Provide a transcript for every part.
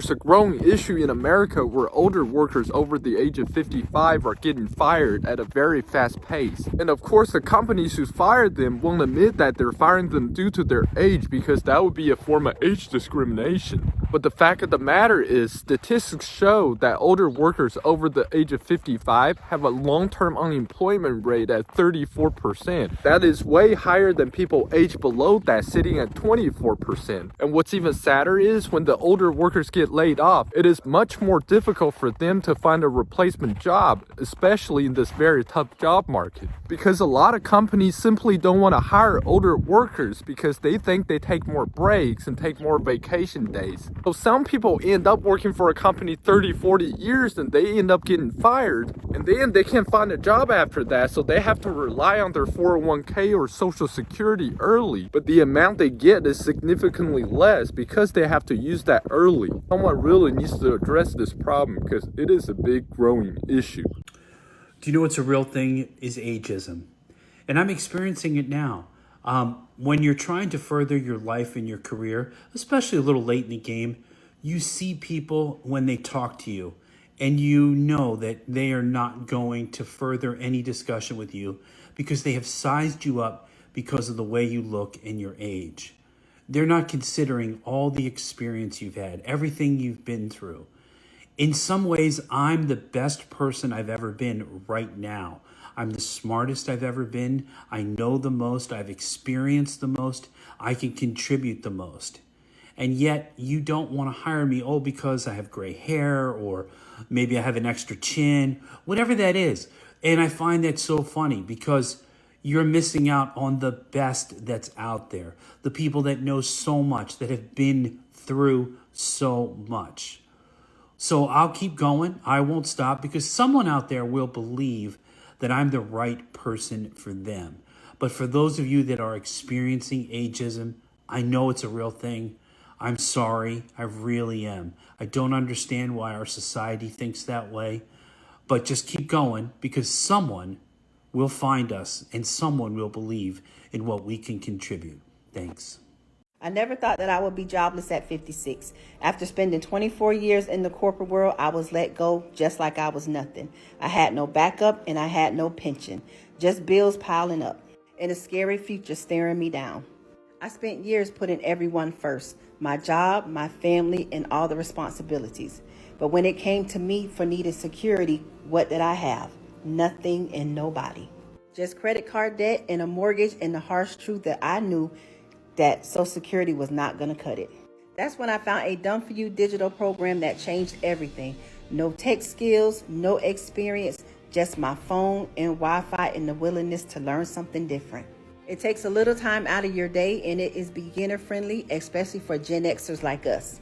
There's a growing issue in America where older workers over the age of 55 are getting fired at a very fast pace. And of course, the companies who fired them won't admit that they're firing them due to their age because that would be a form of age discrimination. But the fact of the matter is, statistics show that older workers over the age of 55 have a long-term unemployment rate at 34%. That is way higher than people aged below that, sitting at 24%. And what's even sadder is when the older workers get laid off, it is much more difficult for them to find a replacement job, especially in this very tough job market. Because a lot of companies simply don't want to hire older workers because they think they take more breaks and take more vacation days. So some people end up working for a company 30, 40 years and they end up getting fired, and then they can't find a job after that, so they have to rely on their 401k or social security early. But the amount they get is significantly less because they have to use that early. Someone really needs to address this problem because it is a big growing issue. Do you know what's a real thing is ageism? And I'm experiencing it now. When you're trying to further your life and your career, especially a little late in the game, you see people when they talk to you and you know that they are not going to further any discussion with you because they have sized you up because of the way you look and your age. They're not considering all the experience you've had, everything you've been through. In some ways, I'm the best person I've ever been right now. I'm the smartest I've ever been. I know the most. I've experienced the most. I can contribute the most. And yet you don't want to hire me, because I have gray hair or maybe I have an extra chin, whatever that is. And I find that so funny because you're missing out on the best that's out there. The people that know so much, that have been through so much. So I'll keep going. I won't stop because someone out there will believe that I'm the right person for them. But for those of you that are experiencing ageism, I know it's a real thing. I'm sorry. I really am. I don't understand why our society thinks that way. But just keep going because someone will find us and someone will believe in what we can contribute. Thanks. I never thought that I would be jobless at 56. After spending 24 years in the corporate world, I was let go just like I was nothing. I had no backup and I had no pension, just bills piling up and a scary future staring me down. I spent years putting everyone first, my job, my family, and all the responsibilities. But when it came to me for needed security, what did I have? Nothing and nobody. Just credit card debt and a mortgage, and the harsh truth that I knew that Social Security was not going to cut it. That's when I found a done-for-you digital program that changed everything. No tech skills, no experience, just my phone and Wi-Fi and the willingness to learn something different. It takes a little time out of your day and it is beginner-friendly, especially for Gen Xers like us.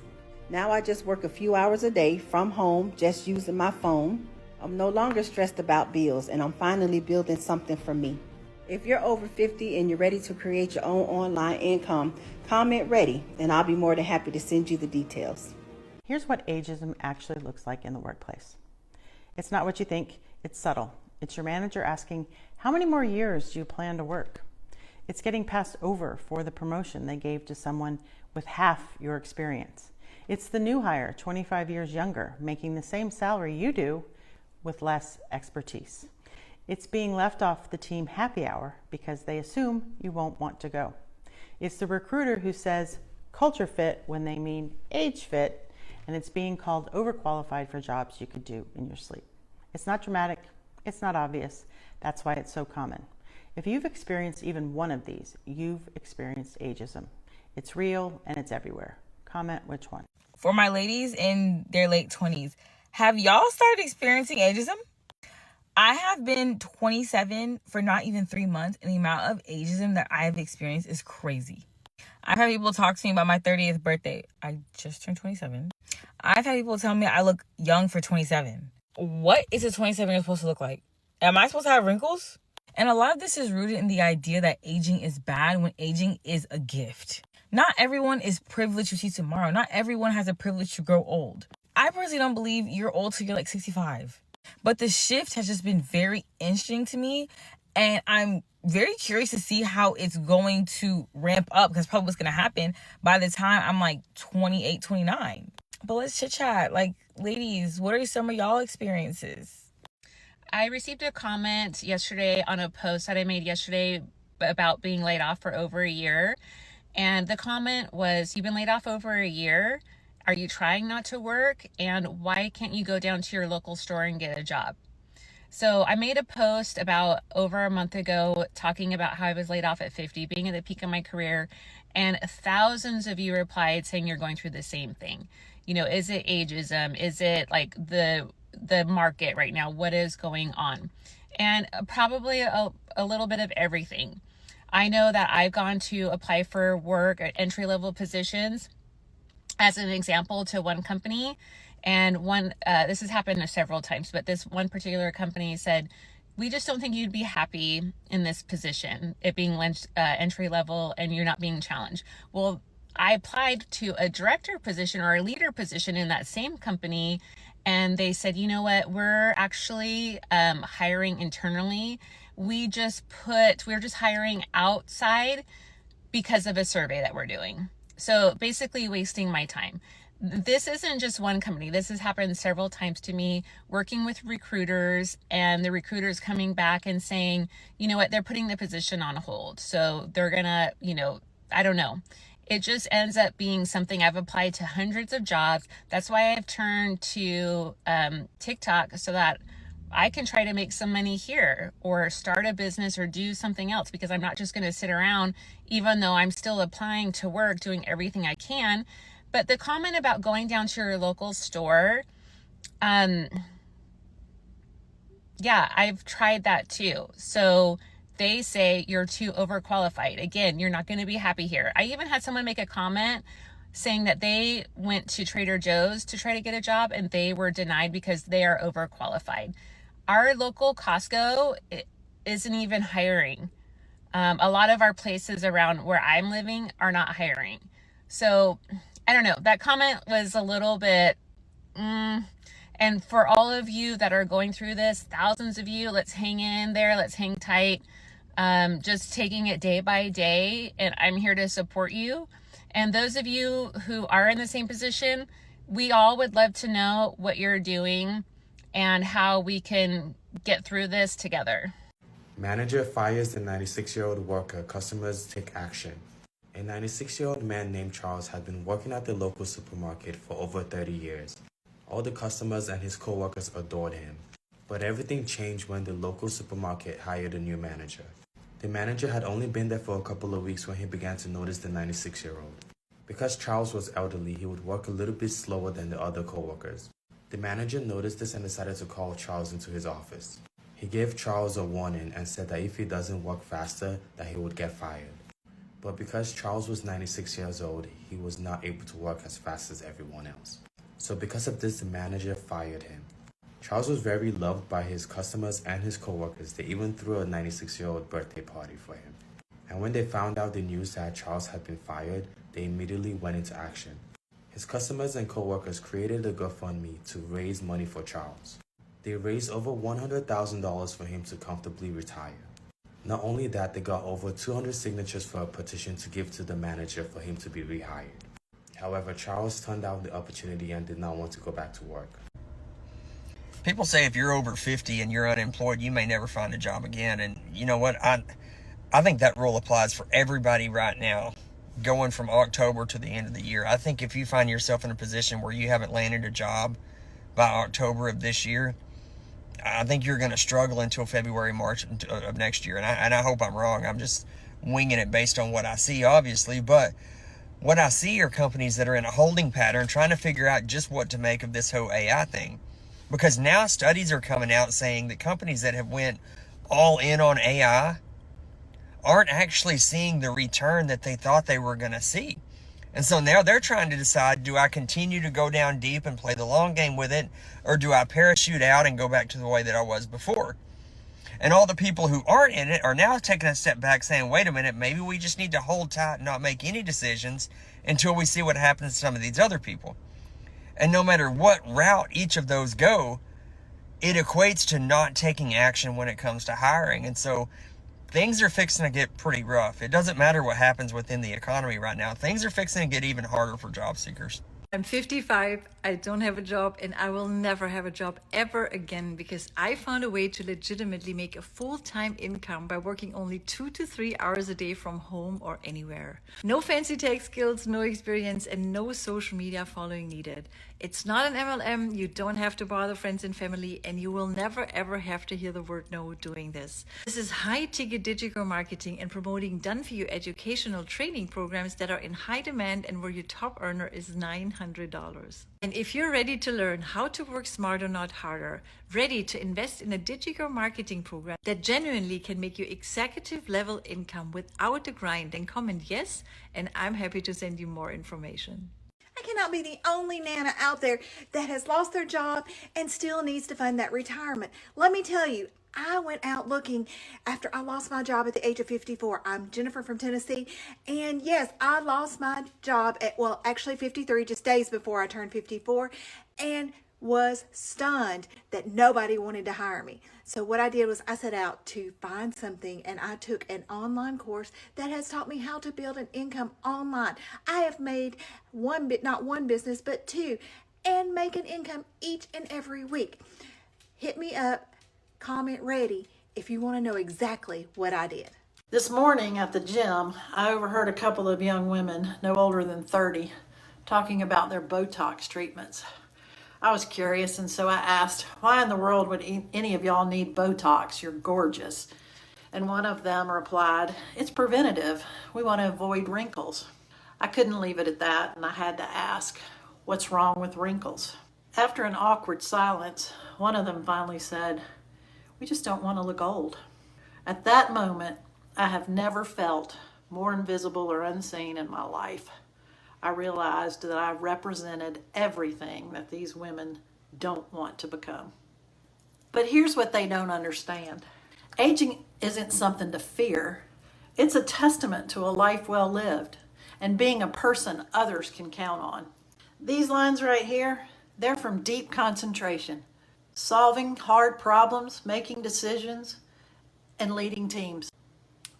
Now I just work a few hours a day from home, just using my phone. I'm no longer stressed about bills and I'm finally building something for me. If you're over 50 and you're ready to create your own online income, comment ready, and I'll be more than happy to send you the details. Here's what ageism actually looks like in the workplace. It's not what you think, it's subtle. It's your manager asking, how many more years do you plan to work? It's getting passed over for the promotion they gave to someone with half your experience. It's the new hire, 25 years younger, making the same salary you do with less expertise. It's being left off the team happy hour because they assume you won't want to go. It's the recruiter who says culture fit when they mean age fit, and it's being called overqualified for jobs you could do in your sleep. It's not dramatic, it's not obvious. That's why it's so common. If you've experienced even one of these, you've experienced ageism. It's real and it's everywhere. Comment which one. For my ladies in their late 20s, have y'all started experiencing ageism? I have been 27 for not even 3 months, and the amount of ageism that I have experienced is crazy. I've had people talk to me about my 30th birthday. I just turned 27. I've had people tell me I look young for 27. What is a 27-year-old supposed to look like? Am I supposed to have wrinkles? And a lot of this is rooted in the idea that aging is bad when aging is a gift. Not everyone is privileged to see tomorrow. Not everyone has a privilege to grow old. I personally don't believe you're old till you're like 65. But the shift has just been very interesting to me, and I'm very curious to see how it's going to ramp up, because probably what's going to happen by the time I'm like 28, 29. But let's chit chat. Like, ladies, what are some of y'all experiences? I received a comment yesterday on a post that I made yesterday about being laid off for over a year. And the comment was, you've been laid off over a year. Are you trying not to work? And why can't you go down to your local store and get a job? So I made a post about over a month ago talking about how I was laid off at 50, being at the peak of my career, and thousands of you replied saying you're going through the same thing. You know, is it ageism? Is it like the market right now? What is going on? And probably a little bit of everything. I know that I've gone to apply for work at entry-level positions as an example to one company, and this has happened several times, but this one particular company said, we just don't think you'd be happy in this position, it being entry level and you're not being challenged. Well, I applied to a director position or a leader position in that same company, and they said, you know what, we're actually hiring internally. We're just hiring outside because of a survey that we're doing. So basically wasting my time. This isn't just one company. This has happened several times to me, working with recruiters, and the recruiters coming back and saying, you know what, they're putting the position on hold. So they're gonna, I don't know. It just ends up being something. I've applied to hundreds of jobs. That's why I've turned to TikTok, so that I can try to make some money here or start a business or do something else, because I'm not just going to sit around, even though I'm still applying to work, doing everything I can. But the comment about going down to your local store, yeah, I've tried that too. So they say you're too overqualified. Again, you're not going to be happy here. I even had someone make a comment saying that they went to Trader Joe's to try to get a job and they were denied because they are overqualified. Our local Costco isn't even hiring. A lot of our places around where I'm living are not hiring. So I don't know. That comment was a little bit, and for all of you that are going through this, thousands of you, let's hang in there. Let's hang tight. Just taking it day by day, and I'm here to support you. And those of you who are in the same position, we all would love to know what you're doing and how we can get through this together. Manager fires the 96-year-old worker. Customers take action. A 96-year-old man named Charles had been working at the local supermarket for over 30 years. All the customers and his co-workers adored him. But everything changed when the local supermarket hired a new manager. The manager had only been there for a couple of weeks when he began to notice the 96-year-old. Because Charles was elderly, he would work a little bit slower than the other co-workers. The manager noticed this and decided to call Charles into his office. He gave Charles a warning and said that if he doesn't work faster, that he would get fired. But because Charles was 96 years old, he was not able to work as fast as everyone else. So because of this, the manager fired him. Charles was very loved by his customers and his co-workers. They even threw a 96-year-old birthday party for him. And when they found out the news that Charles had been fired, they immediately went into action. His customers and co-workers created a GoFundMe to raise money for Charles. They raised over $100,000 for him to comfortably retire. Not only that, they got over 200 signatures for a petition to give to the manager for him to be rehired. However, Charles turned down the opportunity and did not want to go back to work. People say if you're over 50 and you're unemployed, you may never find a job again. And you know what? I think that rule applies for everybody right now, going from October to the end of the year. I think if you find yourself in a position where you haven't landed a job by October of this year, I think you're going to struggle until February, March of next year. And I hope I'm wrong. I'm just winging it based on what I see, obviously. But what I see are companies that are in a holding pattern trying to figure out just what to make of this whole AI thing. Because now studies are coming out saying that companies that have went all in on AI aren't actually seeing the return that they thought they were going to see. And so now they're trying to decide, do I continue to go down deep and play the long game with it, or do I parachute out and go back to the way that I was before? And all the people who aren't in it are now taking a step back saying, wait a minute, maybe we just need to hold tight and not make any decisions until we see what happens to some of these other people. And no matter what route each of those go, it equates to not taking action when it comes to hiring. And so things are fixing to get pretty rough. It doesn't matter what happens within the economy right now. Things are fixing to get even harder for job seekers. I'm 55, I don't have a job, and I will never have a job ever again because I found a way to legitimately make a full-time income by working only 2 to 3 hours a day from home or anywhere. No fancy tech skills, no experience, and no social media following needed. It's not an MLM, you don't have to bother friends and family, and you will never ever have to hear the word no doing this. This is high-ticket digital marketing and promoting done-for-you educational training programs that are in high demand and where your top earner is $900. And if you're ready to learn how to work smarter, not harder, ready to invest in a digital marketing program that genuinely can make you executive level income without the grind, then comment yes, and I'm happy to send you more information. I cannot be the only Nana out there that has lost their job and still needs to fund that retirement. Let me tell you, I went out looking after I lost my job at the age of 54. I'm Jennifer from Tennessee. And yes, I lost my job at, well, actually 53, just days before I turned 54, and was stunned that nobody wanted to hire me. So what I did was I set out to find something, and I took an online course that has taught me how to build an income online. I have made not one business, but two, and make an income each and every week. Hit me up, comment ready if you want to know exactly what I did. This morning at the gym, I overheard a couple of young women, no older than 30, talking about their Botox treatments. I was curious, and so I asked, why in the world would any of y'all need Botox? You're gorgeous. And one of them replied, it's preventative. We want to avoid wrinkles. I couldn't leave it at that, and I had to ask, what's wrong with wrinkles? After an awkward silence, one of them finally said, we just don't want to look old. At that moment, I have never felt more invisible or unseen in my life. I realized that I represented everything that these women don't want to become. But here's what they don't understand. Aging isn't something to fear. It's a testament to a life well lived and being a person others can count on. These lines right here, they're from deep concentration, solving hard problems, making decisions, and leading teams.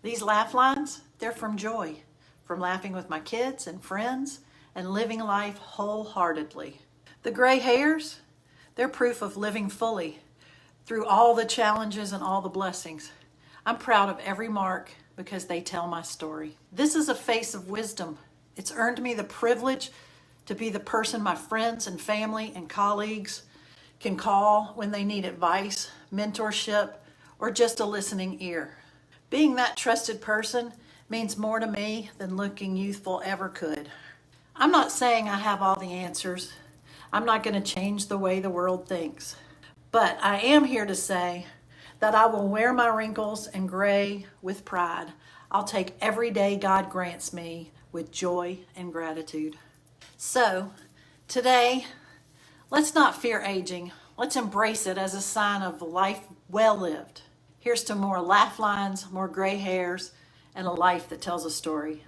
These laugh lines, they're from joy, from laughing with my kids and friends and living life wholeheartedly. The gray hairs, they're proof of living fully through all the challenges and all the blessings. I'm proud of every mark because they tell my story. This is a face of wisdom. It's earned me the privilege to be the person my friends and family and colleagues can call when they need advice, mentorship, or just a listening ear. Being that trusted person means more to me than looking youthful ever could. I'm not saying I have all the answers. I'm not going to change the way the world thinks. But I am here to say that I will wear my wrinkles and gray with pride. I'll take every day God grants me with joy and gratitude. So, today, let's not fear aging. Let's embrace it as a sign of a life well lived. Here's to more laugh lines, more gray hairs, and a life that tells a story.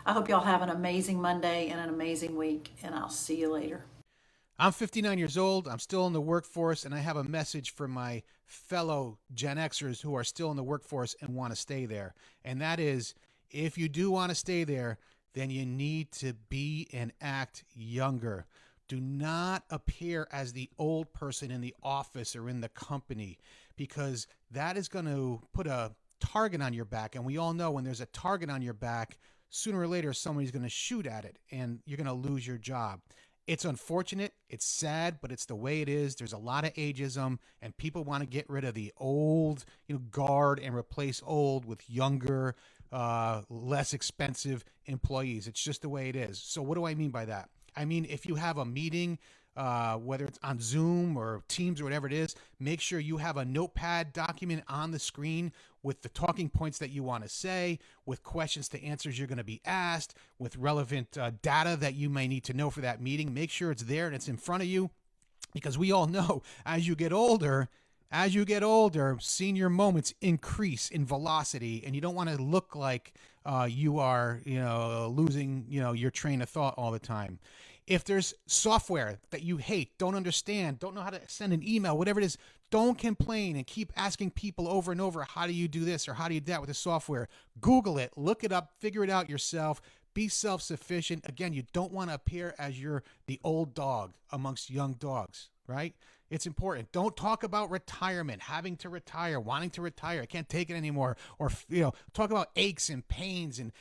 I hope y'all have an amazing Monday and an amazing week, and I'll see you later. I'm 59 years old. I'm still in the workforce, and I have a message for my fellow Gen Xers who are still in the workforce and want to stay there. And that is, if you do want to stay there, then you need to be and act younger. Do not appear as the old person in the office or in the company, because that is going to put a target on your back. And we all know when there's a target on your back, sooner or later somebody's going to shoot at it and you're going to lose your job. It's unfortunate, it's sad, but it's the way it is. There's a lot of ageism, and people want to get rid of the old, guard and replace old with younger, less expensive employees. It's just the way it is. So what do I mean by that? I mean, if you have a meeting, whether it's on Zoom or Teams or whatever it is, make sure you have a notepad document on the screen with the talking points that you want to say, with questions to answers you're going to be asked, with relevant data that you may need to know for that meeting. Make sure it's there and it's in front of you, because we all know as you get older, senior moments increase in velocity, and you don't want to look like you are, losing, your train of thought all the time. If there's software that you hate, don't understand, don't know how to send an email, whatever it is, don't complain and keep asking people over and over, how do you do this or how do you do that with the software? Google it, look it up, figure it out yourself. Be self-sufficient. Again, you don't want to appear as you're the old dog amongst young dogs, right? It's important. Don't talk about retirement, having to retire, wanting to retire. I can't take it anymore. Or, talk about aches and pains and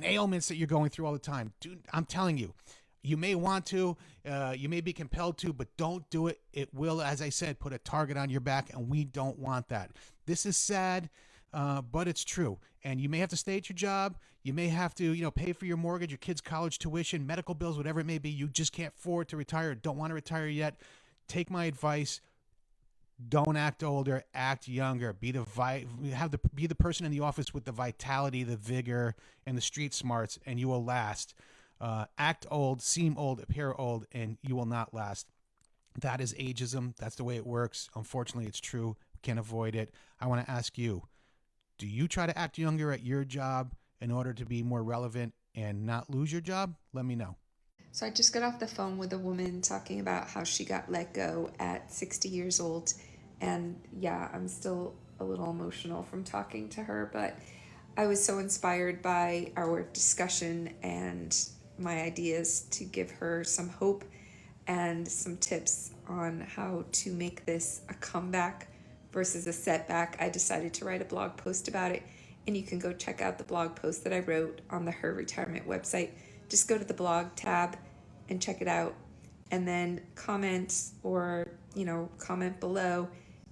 ailments that you're going through all the time. Dude, I'm telling you, you may want to, you may be compelled to, but don't do it. It will, as I said, put a target on your back, and we don't want that. This is sad, but it's true. And you may have to stay at your job. You may have to, pay for your mortgage, your kids' college tuition, medical bills, whatever it may be. You just can't afford to retire, don't want to retire yet. Take my advice. Don't act older, act younger. Be the person in the office with the vitality, the vigor, and the street smarts, and you will last. Act old, seem old, appear old, and you will not last. That is ageism. That's the way it works. Unfortunately, it's true. Can't avoid it. I want to ask you, do you try to act younger at your job in order to be more relevant and not lose your job? Let me know. So I just got off the phone with a woman talking about how she got let go at 60 years old. And yeah, I'm still a little emotional from talking to her, but I was so inspired by our discussion and my ideas to give her some hope and some tips on how to make this a comeback versus a setback. I decided to write a blog post about it, and you can go check out the blog post that I wrote on the Her Retirement website. Just go to the blog tab and check it out, and then comment or comment below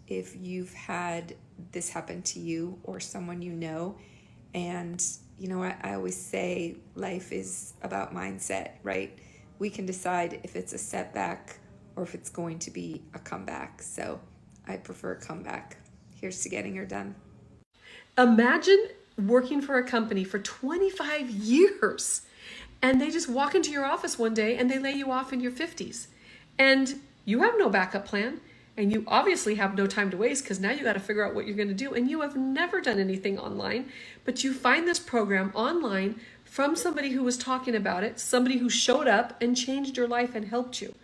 if you've had this happen to you or someone you know. And I always say life is about mindset, right? We can decide if it's a setback or if it's going to be a comeback. So I prefer a comeback. Here's to getting her done. Imagine working for a company for 25 years and they just walk into your office one day and they lay you off in your 50s. And you have no backup plan. And you obviously have no time to waste because now you got to figure out what you're going to do. And you have never done anything online, but you find this program online from somebody who was talking about it, somebody who showed up and changed your life and helped you.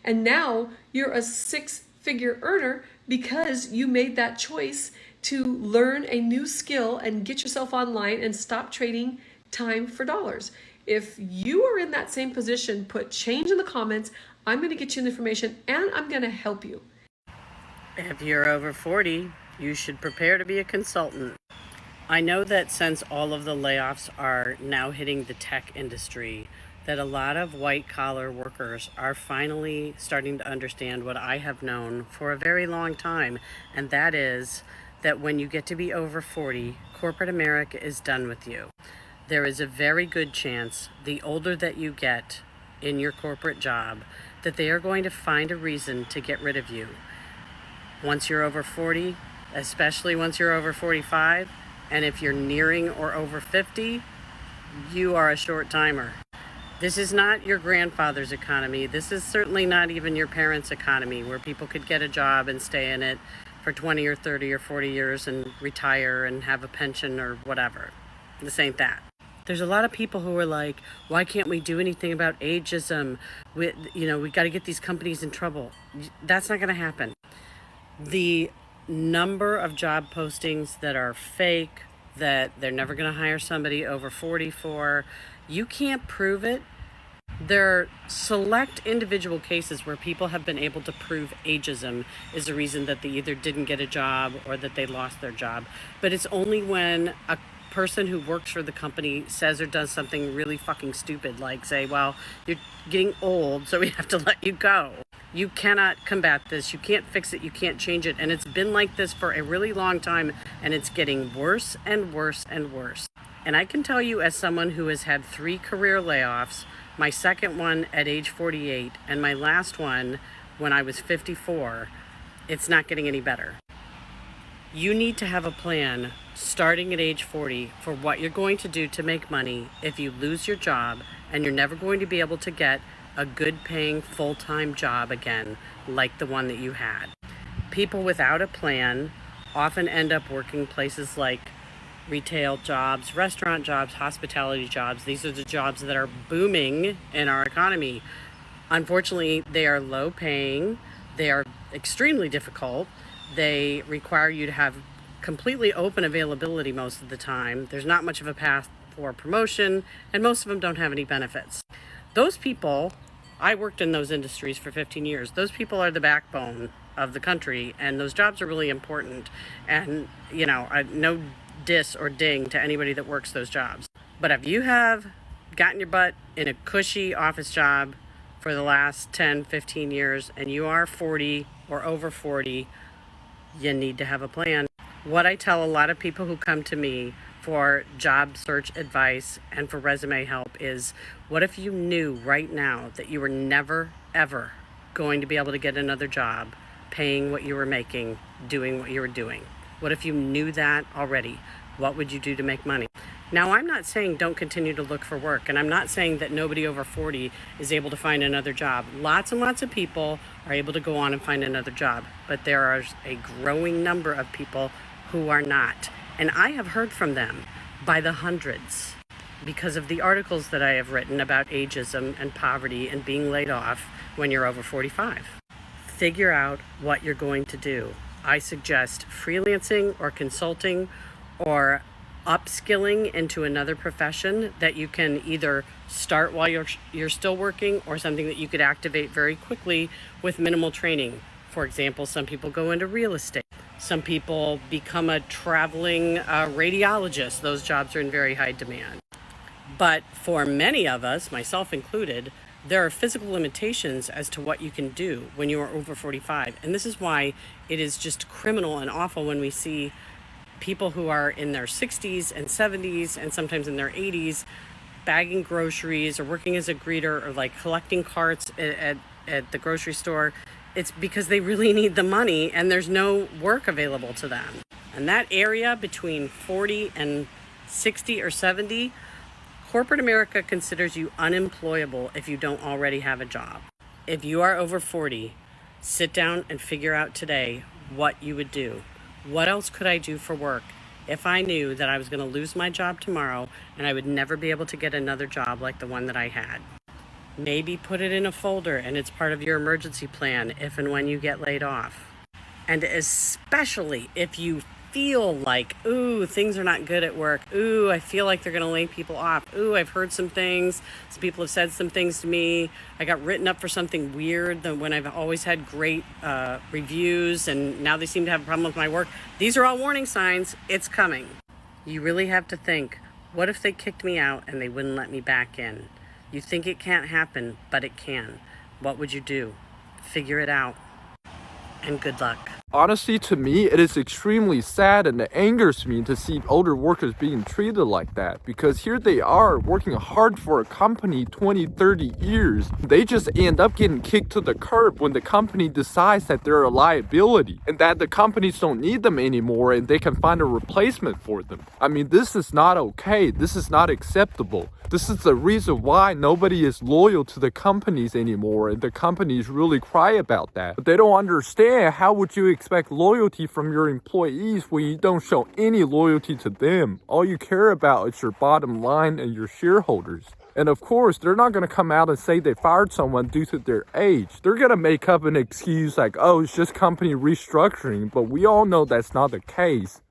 And now you're a six-figure earner because you made that choice to learn a new skill and get yourself online and stop trading time for dollars. If you are in that same position, put change in the comments. I'm going to get you the information and I'm going to help you. If you're over 40, you should prepare to be a consultant. I know that since all of the layoffs are now hitting the tech industry, that a lot of white-collar workers are finally starting to understand what I have known for a very long time, and that is that when you get to be over 40, corporate America is done with you. There is a very good chance, the older that you get in your corporate job, that they are going to find a reason to get rid of you. Once you're over 40, especially once you're over 45, and if you're nearing or over 50, you are a short timer. This is not your grandfather's economy. This is certainly not even your parents' economy where people could get a job and stay in it for 20 or 30 or 40 years and retire and have a pension or whatever. This ain't that. There's a lot of people who are like, why can't we do anything about ageism? We got to get these companies in trouble. That's not going to happen. The number of job postings that are fake, that they're never going to hire somebody over 40 for, you can't prove it. There are select individual cases where people have been able to prove ageism is the reason that they either didn't get a job or that they lost their job. But it's only when a person who works for the company says or does something really fucking stupid, like say, well, you're getting old, so we have to let you go. You cannot combat this. You can't fix it. You can't change it. And it's been like this for a really long time, and it's getting worse and worse and worse. And I can tell you, as someone who has had 3 career layoffs, my second one at age 48, and my last one when I was 54, it's not getting any better. You need to have a plan starting at age 40 for what you're going to do to make money if you lose your job and you're never going to be able to get a good paying full-time job again like the one that you had. People without a plan often end up working places like retail jobs, restaurant jobs, hospitality jobs. These are the jobs that are booming in our economy. Unfortunately, they are low paying, they are extremely difficult, they require you to have completely open availability most of the time. There's not much of a path or promotion, and most of them don't have any benefits. Those people, I worked in those industries for 15 years. Those people are the backbone of the country, and those jobs are really important. And, no diss or ding to anybody that works those jobs. But if you have gotten your butt in a cushy office job for the last 10, 15 years, and you are 40 or over 40, you need to have a plan. What I tell a lot of people who come to me for job search advice and for resume help is, what if you knew right now that you were never, ever going to be able to get another job paying what you were making, doing what you were doing? What if you knew that already? What would you do to make money? Now, I'm not saying don't continue to look for work, and I'm not saying that nobody over 40 is able to find another job. Lots and lots of people are able to go on and find another job, but there are a growing number of people who are not. And I have heard from them by the hundreds because of the articles that I have written about ageism and poverty and being laid off when you're over 45. Figure out what you're going to do. I suggest freelancing or consulting or upskilling into another profession that you can either start while you're still working, or something that you could activate very quickly with minimal training. For example, some people go into real estate. Some people become a traveling radiologist. Those jobs are in very high demand. But for many of us, myself included, there are physical limitations as to what you can do when you are over 45. And this is why it is just criminal and awful when we see people who are in their 60s and 70s and sometimes in their 80s bagging groceries or working as a greeter or like collecting carts at the grocery store. It's because they really need the money and there's no work available to them. And that area between 40 and 60 or 70, corporate America considers you unemployable if you don't already have a job. If you are over 40, sit down and figure out today what you would do. What else could I do for work if I knew that I was going to lose my job tomorrow and I would never be able to get another job like the one that I had? Maybe put it in a folder and it's part of your emergency plan if and when you get laid off. And especially if you feel like, ooh, things are not good at work. Ooh, I feel like they're going to lay people off. Ooh, I've heard some things. Some people have said some things to me. I got written up for something weird when I've always had great reviews and now they seem to have a problem with my work. These are all warning signs. It's coming. You really have to think, what if they kicked me out and they wouldn't let me back in? You think it can't happen, but it can. What would you do? Figure it out. And good luck. Honestly, to me, it is extremely sad and it angers me to see older workers being treated like that, because here they are working hard for a company 20, 30 years. They just end up getting kicked to the curb when the company decides that they're a liability and that the companies don't need them anymore and they can find a replacement for them. I mean, this is not okay. This is not acceptable. This is the reason why nobody is loyal to the companies anymore, and the companies really cry about that. But they don't understand, how would you expect loyalty from your employees when you don't show any loyalty to them? All you care about is your bottom line and your shareholders. And of course, they're not going to come out and say they fired someone due to their age. They're going to make up an excuse like, oh, it's just company restructuring, but we all know that's not the case.